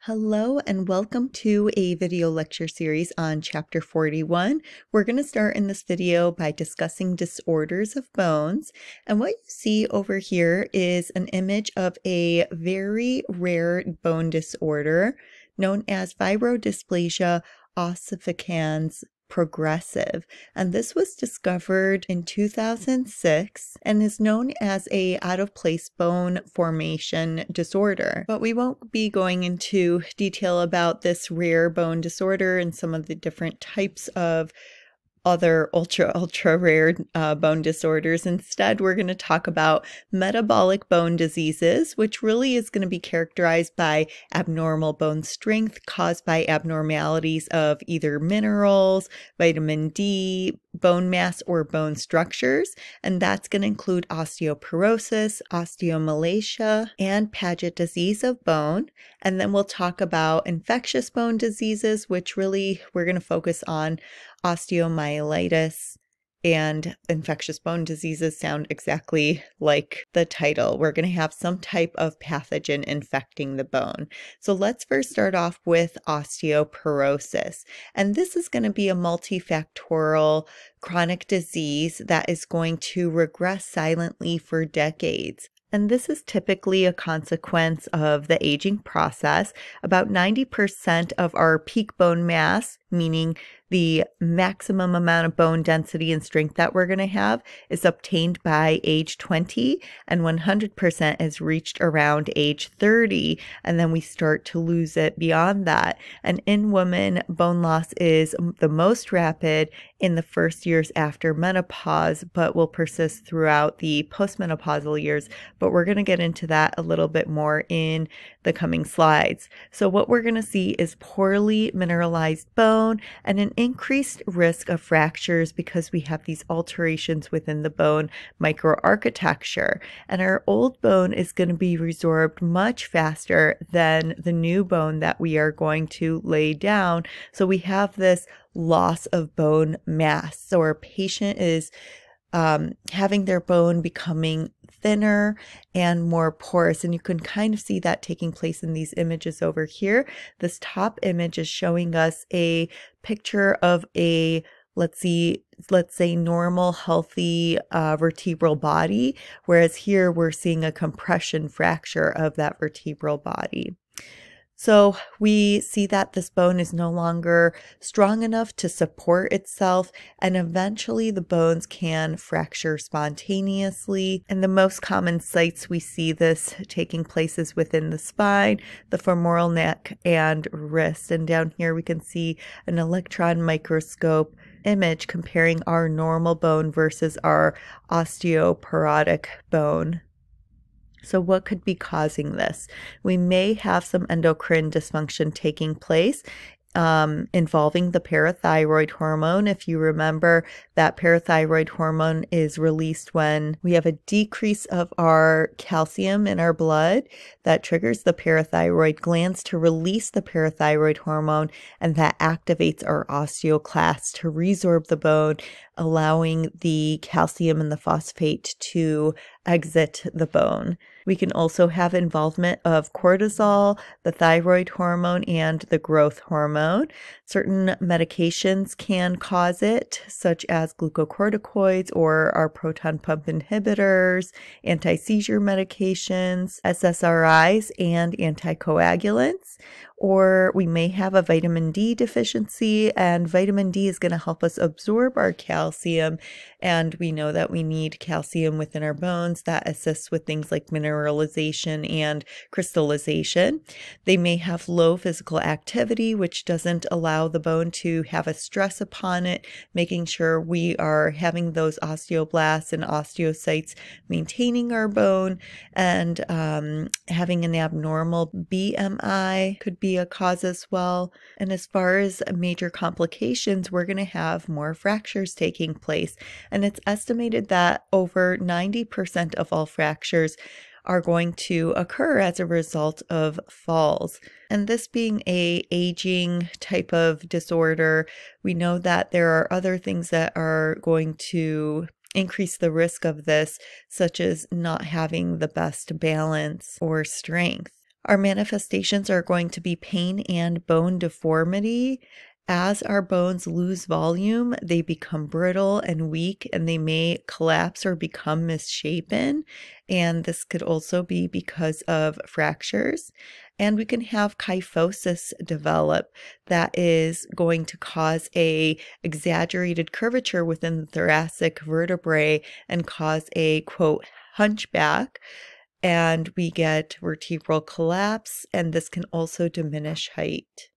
Hello and welcome to a video lecture series on chapter 41. We're going to start in this video by discussing disorders of bones. And what you see over here is an image of a very rare bone disorder known as fibrodysplasia ossificans progressive, and this was discovered in 2006 and is known as a out-of-place bone formation disorder. But we won't be going into detail about this rare bone disorder and some of the different types of other ultra rare bone disorders. Instead, we're going to talk about metabolic bone diseases, which really is going to be characterized by abnormal bone strength caused by abnormalities of either minerals, vitamin D, bone mass, or bone structures. And that's going to include osteoporosis, osteomalacia, and Paget disease of bone. And then we'll talk about infectious bone diseases, which really we're going to focus on osteomyelitis, and infectious bone diseases sound exactly like the title. We're going to have some type of pathogen infecting the bone. So let's first start off with osteoporosis. And this is going to be a multifactorial chronic disease that is going to regress silently for decades. And this is typically a consequence of the aging process. About 90% of our peak bone mass, meaning the maximum amount of bone density and strength that we're going to have, is obtained by age 20, and 100% is reached around age 30, and then we start to lose it beyond that. And in women, bone loss is the most rapid in the first years after menopause, but will persist throughout the postmenopausal years. But we're going to get into that a little bit more in the coming slides. So what we're going to see is poorly mineralized bone and an increased risk of fractures because we have these alterations within the bone microarchitecture. And our old bone is going to be resorbed much faster than the new bone that we are going to lay down. So we have this loss of bone mass. So our patient is having their bone becoming thinner and more porous. And you can kind of see that taking place in these images over here. This top image is showing us a picture of a, let's say normal, healthy vertebral body, whereas here we're seeing a compression fracture of that vertebral body. So we see that this bone is no longer strong enough to support itself, and eventually the bones can fracture spontaneously. And the most common sites we see this taking place is within the spine, the femoral neck, and wrist. And down here we can see an electron microscope image comparing our normal bone versus our osteoporotic bone. So what could be causing this? We may have some endocrine dysfunction taking place involving the parathyroid hormone. If you remember, that parathyroid hormone is released when we have a decrease of our calcium in our blood. That triggers the parathyroid glands to release the parathyroid hormone, and that activates our osteoclasts to resorb the bone, allowing the calcium and the phosphate to exit the bone. We can also have involvement of cortisol, the thyroid hormone, and the growth hormone. Certain medications can cause it, such as glucocorticoids or our proton pump inhibitors, anti-seizure medications, SSRIs, and anticoagulants. Or we may have a vitamin D deficiency, and vitamin D is going to help us absorb our calcium. And we know that we need calcium within our bones that assists with things like mineralization and crystallization. They may have low physical activity, which doesn't allow the bone to have a stress upon it, making sure we are having those osteoblasts and osteocytes maintaining our bone. And having an abnormal BMI could be a cause as well. And as far as major complications, we're going to have more fractures taking place. And it's estimated that over 90% of all fractures are going to occur as a result of falls. And this being an aging type of disorder, we know that there are other things that are going to increase the risk of this, such as not having the best balance or strength. Our manifestations are going to be pain and bone deformity. As our bones lose volume, they become brittle and weak, and they may collapse or become misshapen. And this could also be because of fractures. And we can have kyphosis develop that is going to cause a exaggerated curvature within the thoracic vertebrae and cause a, quote, hunchback. And we get vertebral collapse, and this can also diminish height.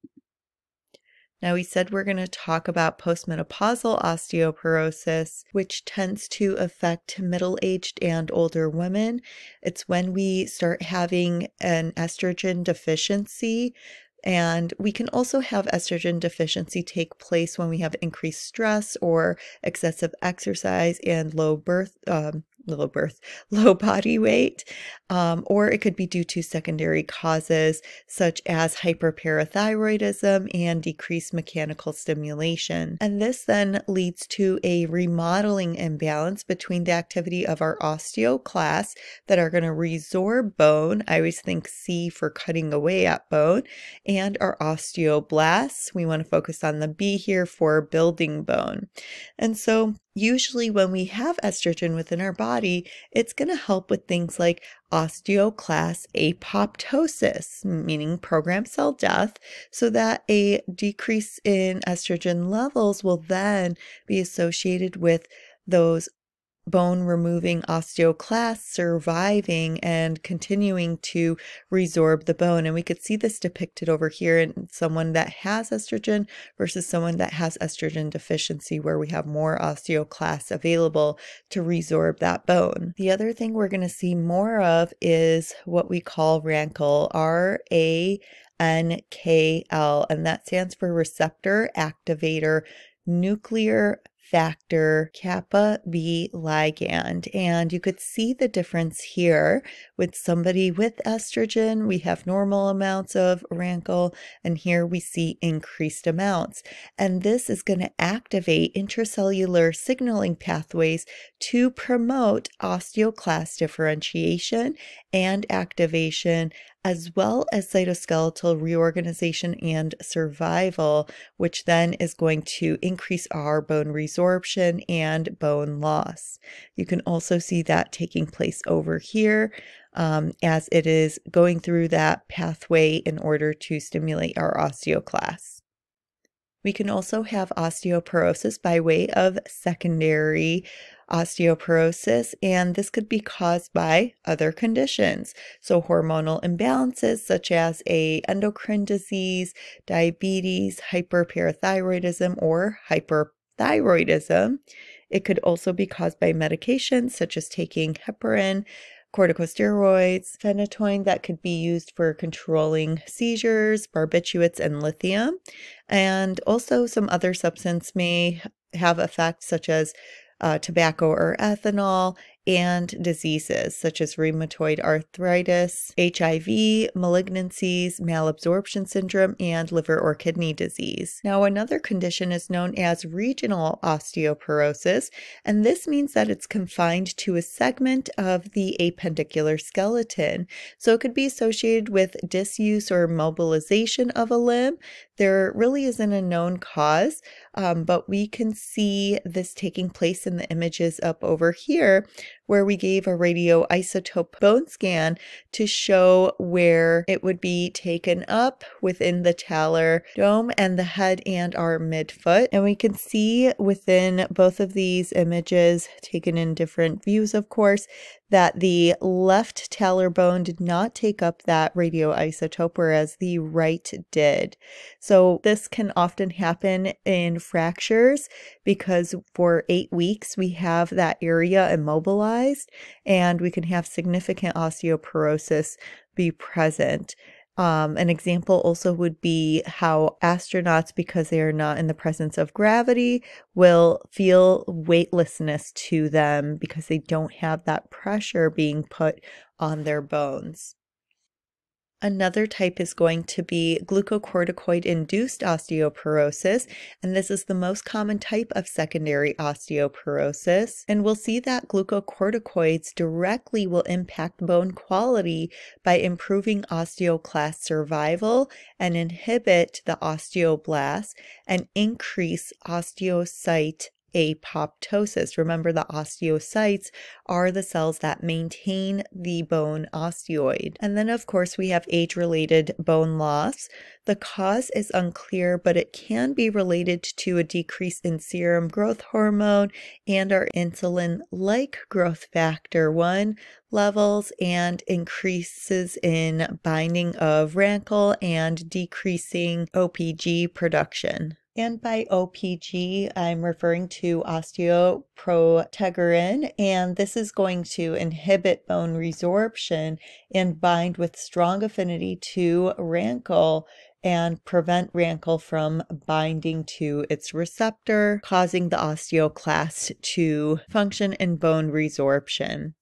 Now, we said we're going to talk about postmenopausal osteoporosis, which tends to affect middle-aged and older women. It's when we start having an estrogen deficiency, and we can also have estrogen deficiency take place when we have increased stress or excessive exercise and low body weight, or it could be due to secondary causes such as hyperparathyroidism and decreased mechanical stimulation. And this then leads to a remodeling imbalance between the activity of our osteoclasts that are going to resorb bone. I always think C for cutting away at bone, and our osteoblasts. We want to focus on the B here for building bone. And so usually when we have estrogen within our body, it's going to help with things like osteoclast apoptosis, meaning programmed cell death, so that a decrease in estrogen levels will then be associated with those bone removing osteoclasts surviving and continuing to resorb the bone. And we could see this depicted over here in someone that has estrogen versus someone that has estrogen deficiency, where we have more osteoclasts available to resorb that bone. The other thing we're going to see more of is what we call RANKL, RANKL, and that stands for receptor activator nuclear factor kappa B ligand. And you could see the difference here with somebody with estrogen. We have normal amounts of RANKL, and here we see increased amounts. And this is going to activate intracellular signaling pathways to promote osteoclast differentiation and activation, as well as cytoskeletal reorganization and survival, which then is going to increase our bone resorption and bone loss. You can also see that taking place over here as it is going through that pathway in order to stimulate our osteoclasts. We can also have osteoporosis by way of secondary osteoporosis, and this could be caused by other conditions. So hormonal imbalances such as a endocrine disease, diabetes, hyperparathyroidism, or hyperthyroidism. It could also be caused by medications such as taking heparin, corticosteroids, phenytoin that could be used for controlling seizures, barbiturates, and lithium. And also some other substance may have effects such as tobacco or ethanol, and diseases such as rheumatoid arthritis, HIV, malignancies, malabsorption syndrome, and liver or kidney disease. Now, another condition is known as regional osteoporosis, and this means that it's confined to a segment of the appendicular skeleton. So it could be associated with disuse or mobilization of a limb. There really isn't a known cause, but we can see this taking place in the images up over here, where we gave a radioisotope bone scan to show where it would be taken up within the talar dome and the head and our midfoot. And we can see within both of these images, taken in different views, of course, that the left talar bone did not take up that radioisotope, whereas the right did. So this can often happen in fractures because for 8 weeks we have that area immobilized, and we can have significant osteoporosis be present. An example also would be how astronauts, because they are not in the presence of gravity, will feel weightlessness to them because they don't have that pressure being put on their bones. Another type is going to be glucocorticoid-induced osteoporosis, and this is the most common type of secondary osteoporosis. And we'll see that glucocorticoids directly will impact bone quality by improving osteoclast survival and inhibit the osteoblasts and increase osteocyte apoptosis. Remember, the osteocytes are the cells that maintain the bone osteoid. And then, of course, we have age-related bone loss. The cause is unclear, but it can be related to a decrease in serum growth hormone and our insulin-like growth factor 1 levels, and increases in binding of rankle and decreasing OPG production. And by OPG, I'm referring to osteoprotegerin, and this is going to inhibit bone resorption and bind with strong affinity to rankle and prevent rankle from binding to its receptor, causing the osteoclast to function in bone resorption.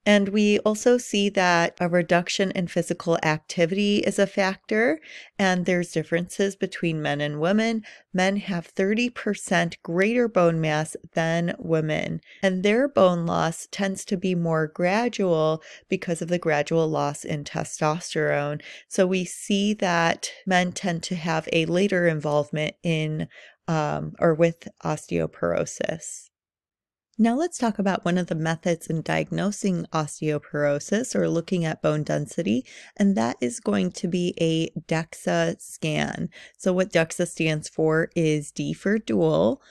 And we also see that a reduction in physical activity is a factor, and there's differences between men and women. Men have 30% greater bone mass than women, and their bone loss tends to be more gradual because of the gradual loss in testosterone. So we see that men tend to have a later involvement in or with osteoporosis. Now let's talk about one of the methods in diagnosing osteoporosis or looking at bone density, and that is going to be a DEXA scan. So what DEXA stands for is D for dual.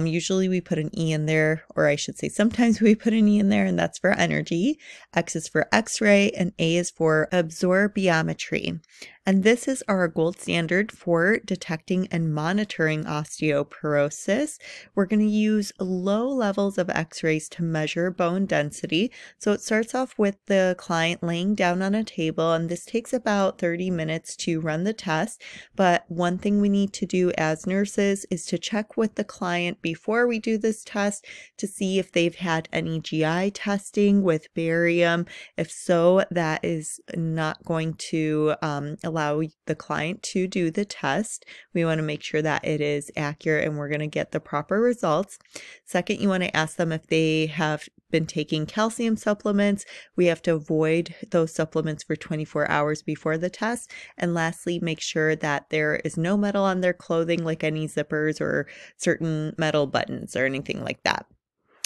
Usually we put an E in there, or I should say sometimes we put an E in there, and that's for energy. X is for X-ray, and A is for absorptiometry. And this is our gold standard for detecting and monitoring osteoporosis. We're going to use low levels of X-rays to measure bone density. So it starts off with the client laying down on a table, and this takes about 30 minutes to run the test. But one thing we need to do as nurses is to check with the client before we do this test to see if they've had any GI testing with barium. If so, that is not going to allow the client to do the test. We want to make sure that it is accurate and we're going to get the proper results. Second, you want to ask them if they have been taking calcium supplements. We have to avoid those supplements for 24 hours before the test. And lastly, make sure that there is no metal on their clothing, like any zippers or certain metal buttons or anything like that.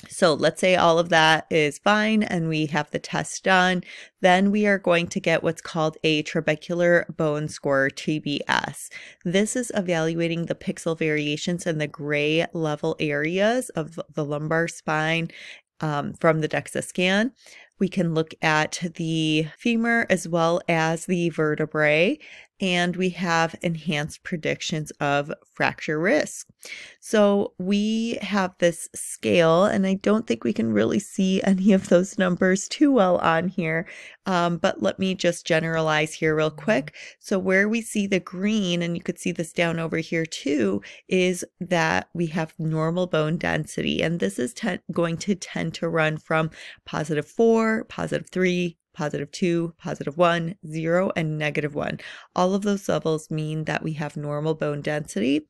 So let's say all of that is fine and we have the test done. Then we are going to get what's called a trabecular bone score, TBS. This is evaluating the pixel variations in the gray level areas of the lumbar spine from the DEXA scan. We can look at the femur as well as the vertebrae, and we have enhanced predictions of fracture risk. So we have this scale, and I don't think we can really see any of those numbers too well on here, but let me just generalize here real quick. So where we see the green, and you could see this down over here too, is that we have normal bone density, and this is going to tend to run from +4, +3, +2, +1, 0, and -1. All of those levels mean that we have normal bone density.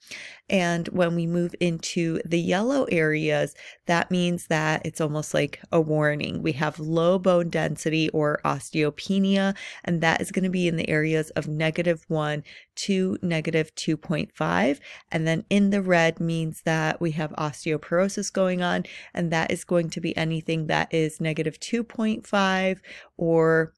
And when we move into the yellow areas, that means that it's almost like a warning. We have low bone density or osteopenia, and that is going to be in the areas of -1 to -2.5. And then in the red means that we have osteoporosis going on, and that is going to be anything that is -2.5 or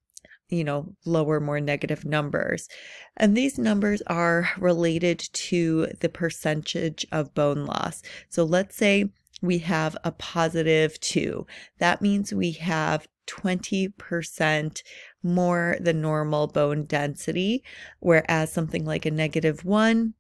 lower, more negative numbers. And these numbers are related to the percentage of bone loss. So let's say we have a +2. That means we have 20% more than normal bone density, whereas something like a -1,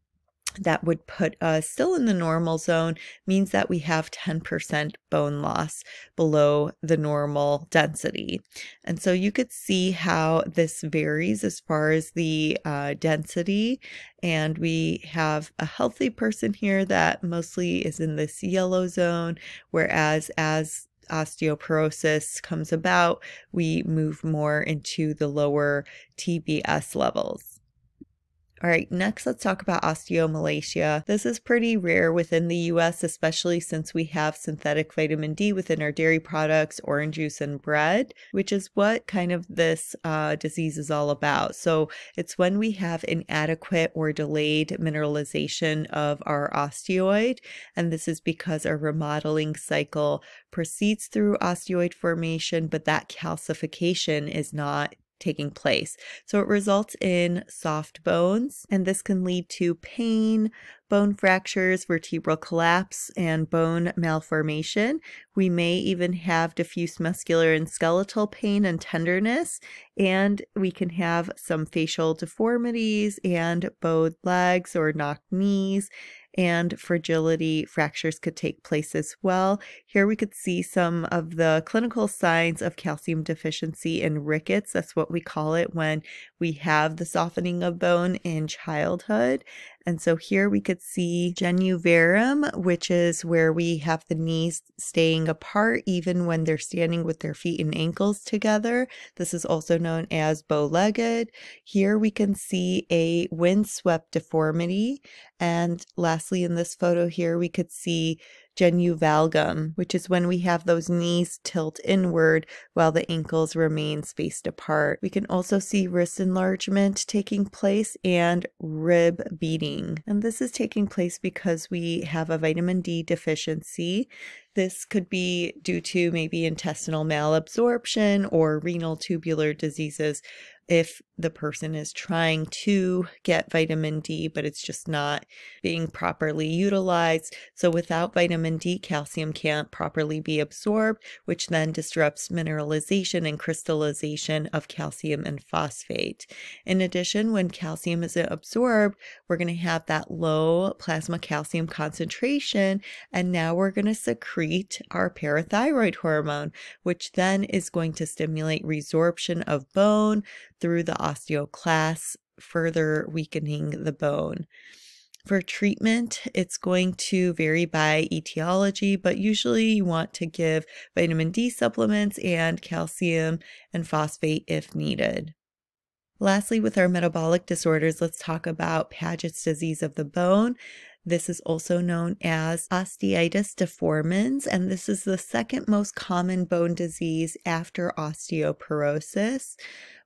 that would put us still in the normal zone, means that we have 10% bone loss below the normal density. And so you could see how this varies as far as the density. And we have a healthy person here that mostly is in this yellow zone, whereas as osteoporosis comes about, we move more into the lower TBS levels. All right, next let's talk about osteomalacia. This is pretty rare within the US, especially since we have synthetic vitamin D within our dairy products, orange juice, and bread, which is what kind of this disease is all about. So it's when we have inadequate or delayed mineralization of our osteoid, and this is because our remodeling cycle proceeds through osteoid formation, but that calcification is not taking place. So it results in soft bones, and this can lead to pain, bone fractures, vertebral collapse, and bone malformation. We may even have diffuse muscular and skeletal pain and tenderness, and we can have some facial deformities and bowed legs or knocked knees, and fragility fractures could take place as well. Here we could see some of the clinical signs of calcium deficiency in rickets. That's what we call it when we have the softening of bone in childhood. And so here we could see genu varum, which is where we have the knees staying apart even when they're standing with their feet and ankles together. This is also known as bow-legged. Here we can see a windswept deformity. And lastly, in this photo here, we could see genu valgum, which is when we have those knees tilt inward while the ankles remain spaced apart. We can also see wrist enlargement taking place and rib beating. And this is taking place because we have a vitamin D deficiency. This could be due to maybe intestinal malabsorption or renal tubular diseases if the person is trying to get vitamin D, but it's just not being properly utilized. So without vitamin D, calcium can't properly be absorbed, which then disrupts mineralization and crystallization of calcium and phosphate. In addition, when calcium isn't absorbed, we're going to have that low plasma calcium concentration, and now we're going to secrete our parathyroid hormone, which then is going to stimulate resorption of bone through the osteoclast, further weakening the bone. For treatment, it's going to vary by etiology, but usually you want to give vitamin D supplements and calcium and phosphate if needed. Lastly, with our metabolic disorders, let's talk about Paget's disease of the bone. This is also known as osteitis deformans, and this is the second most common bone disease after osteoporosis.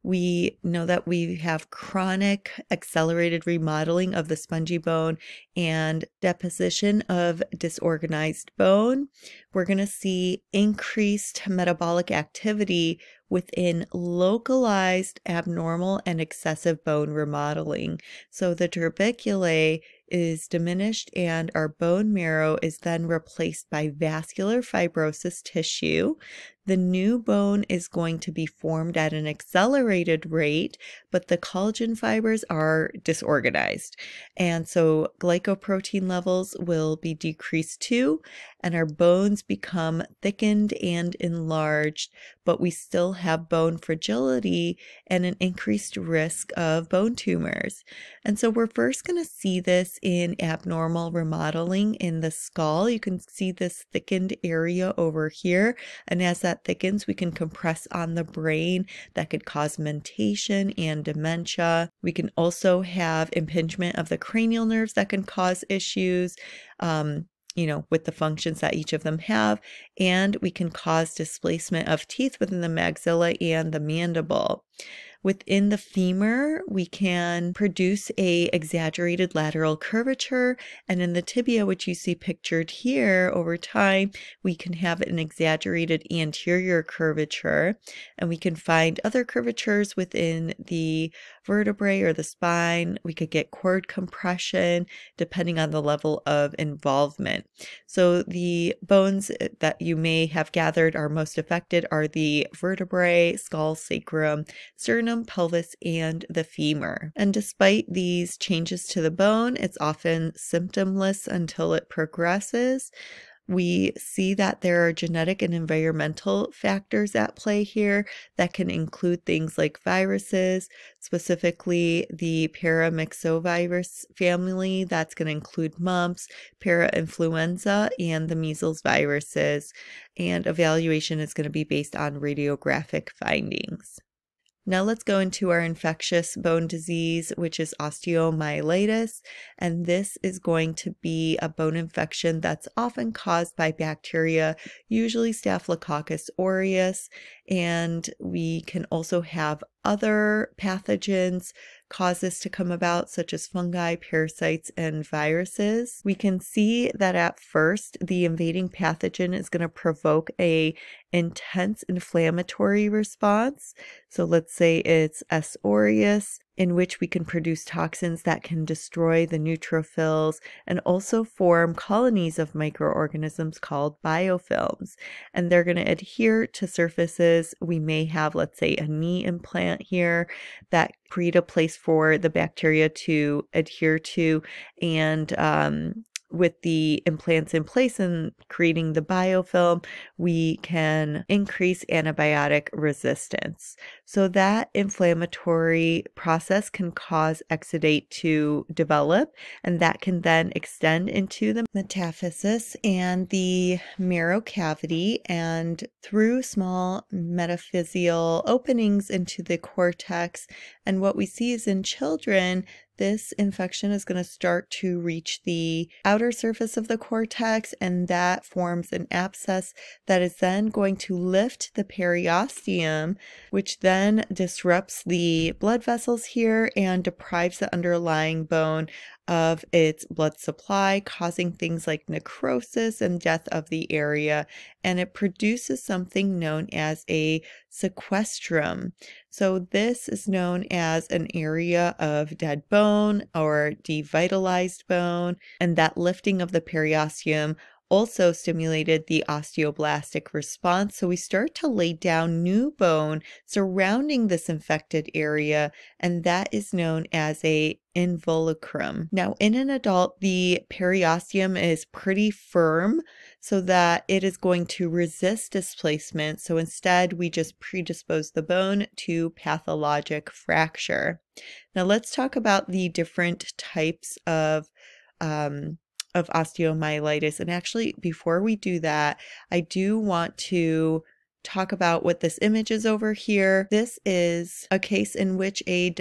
We know that we have chronic accelerated remodeling of the spongy bone and deposition of disorganized bone. We're going to see increased metabolic activity within localized abnormal and excessive bone remodeling. So the tuberculae is diminished and our bone marrow is then replaced by vascular fibrosis tissue. The new bone is going to be formed at an accelerated rate, but the collagen fibers are disorganized. And so glycoprotein levels will be decreased too, and our bones become thickened and enlarged, but we still have bone fragility and an increased risk of bone tumors. And so we're first going to see this in abnormal remodeling in the skull. You can see this thickened area over here, and as that thickens, we can compress on the brain. That could cause mentation and dementia. We can also have impingement of the cranial nerves that can cause issues, with the functions that each of them have, and we can cause displacement of teeth within the maxilla and the mandible. Within the femur, we can produce a exaggerated lateral curvature, and in the tibia, which you see pictured here, over time, we can have an exaggerated anterior curvature, and we can find other curvatures within the vertebrae or the spine. We could get cord compression depending on the level of involvement. So the bones that you may have gathered are most affected are the vertebrae, skull, sacrum, sternum, pelvis, and the femur. And despite these changes to the bone, it's often symptomless until it progresses. We see that there are genetic and environmental factors at play here that can include things like viruses, specifically the paramyxovirus family. That's going to include mumps, parainfluenza, and the measles viruses. And evaluation is going to be based on radiographic findings. Now let's go into our infectious bone disease, which is osteomyelitis, and this is going to be a bone infection that's often caused by bacteria, usually Staphylococcus aureus, and we can also have other pathogens cause this to come about, such as fungi, parasites, and viruses. We can see that at first the invading pathogen is going to provoke a intense inflammatory response. So let's say it's S. aureus, in which we can produce toxins that can destroy the neutrophils and also form colonies of microorganisms called biofilms. And they're going to adhere to surfaces. We may have, let's say, a knee implant here that create a place for the bacteria to adhere to, and with the implants in place and creating the biofilm, we can increase antibiotic resistance. So that inflammatory process can cause exudate to develop, and that can then extend into the metaphysis and the marrow cavity, and through small metaphyseal openings into the cortex. And what we see is in children, this infection is going to start to reach the outer surface of the cortex, and that forms an abscess that is then going to lift the periosteum, which then disrupts the blood vessels here and deprives the underlying bone of its blood supply, causing things like necrosis and death of the area. And it produces something known as a sequestrum. So this is known as an area of dead bone or devitalized bone, and that lifting of the periosteum also stimulated the osteoblastic response. So we start to lay down new bone surrounding this infected area, and that is known as a involucrum. Now, in an adult, the periosteum is pretty firm so that it is going to resist displacement. So instead, we just predispose the bone to pathologic fracture. Now, let's talk about the different types of osteomyelitis. And actually, before we do that, I do want to talk about what this image is over here. This is a case in which a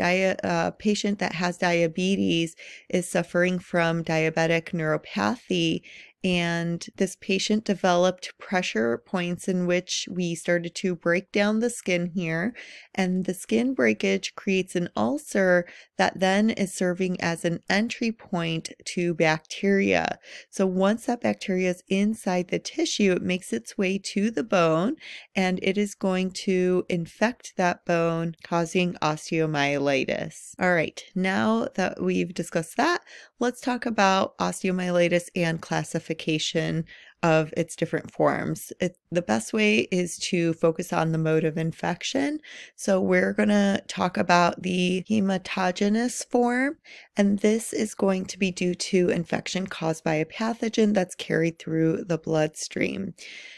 patient that has diabetes is suffering from diabetic neuropathy. And this patient developed pressure points in which we started to break down the skin here. And the skin breakage creates an ulcer that then is serving as an entry point to bacteria. So once that bacteria is inside the tissue, it makes its way to the bone, and it is going to infect that bone, causing osteomyelitis. All right, now that we've discussed that, let's talk about osteomyelitis and classification of its different forms. The best way is to focus on the mode of infection. So we're going to talk about the hematogenous form, and this is going to be due to infection caused by a pathogen that's carried through the bloodstream.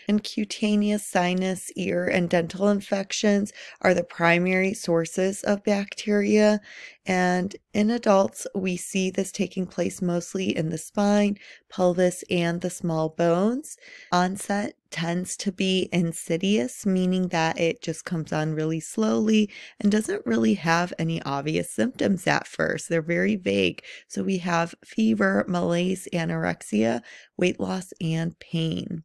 And cutaneous, sinus, ear, and dental infections are the primary sources of bacteria. And in adults, we see this taking place mostly in the spine, pelvis, and the small bones. Onset tends to be insidious, meaning that it just comes on really slowly and doesn't really have any obvious symptoms at first. They're very vague. So we have fever, malaise, anorexia, weight loss, and pain.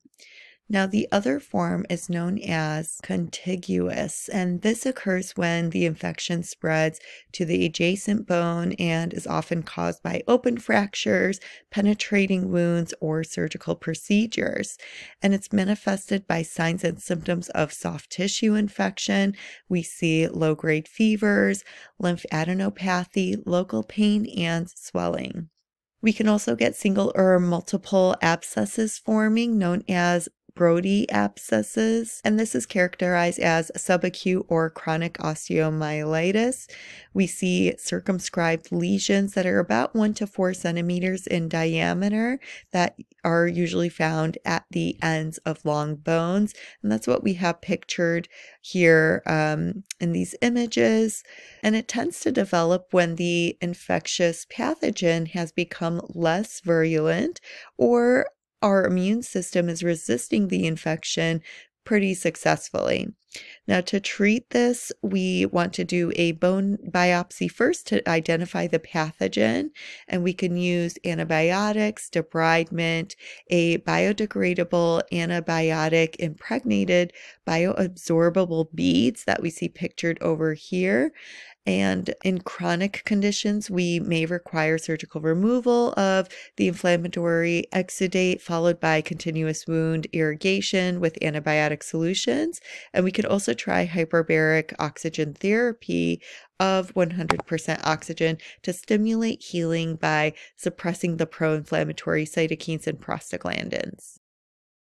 Now, the other form is known as contiguous, and this occurs when the infection spreads to the adjacent bone and is often caused by open fractures, penetrating wounds, or surgical procedures. And it's manifested by signs and symptoms of soft tissue infection. We see low-grade fevers, lymphadenopathy, local pain, and swelling. We can also get single or multiple abscesses forming, known as Brody abscesses, and this is characterized as subacute or chronic osteomyelitis. We see circumscribed lesions that are about 1 to 4 centimeters in diameter that are usually found at the ends of long bones, and that's what we have pictured here in these images. And it tends to develop when the infectious pathogen has become less virulent, or our immune system is resisting the infection pretty successfully. Now, to treat this, we want to do a bone biopsy first to identify the pathogen, and we can use antibiotics, debridement, a biodegradable antibiotic impregnated bioabsorbable beads that we see pictured over here. And in chronic conditions, we may require surgical removal of the inflammatory exudate, followed by continuous wound irrigation with antibiotic solutions. And we could also try hyperbaric oxygen therapy of 100% oxygen to stimulate healing by suppressing the pro-inflammatory cytokines and prostaglandins.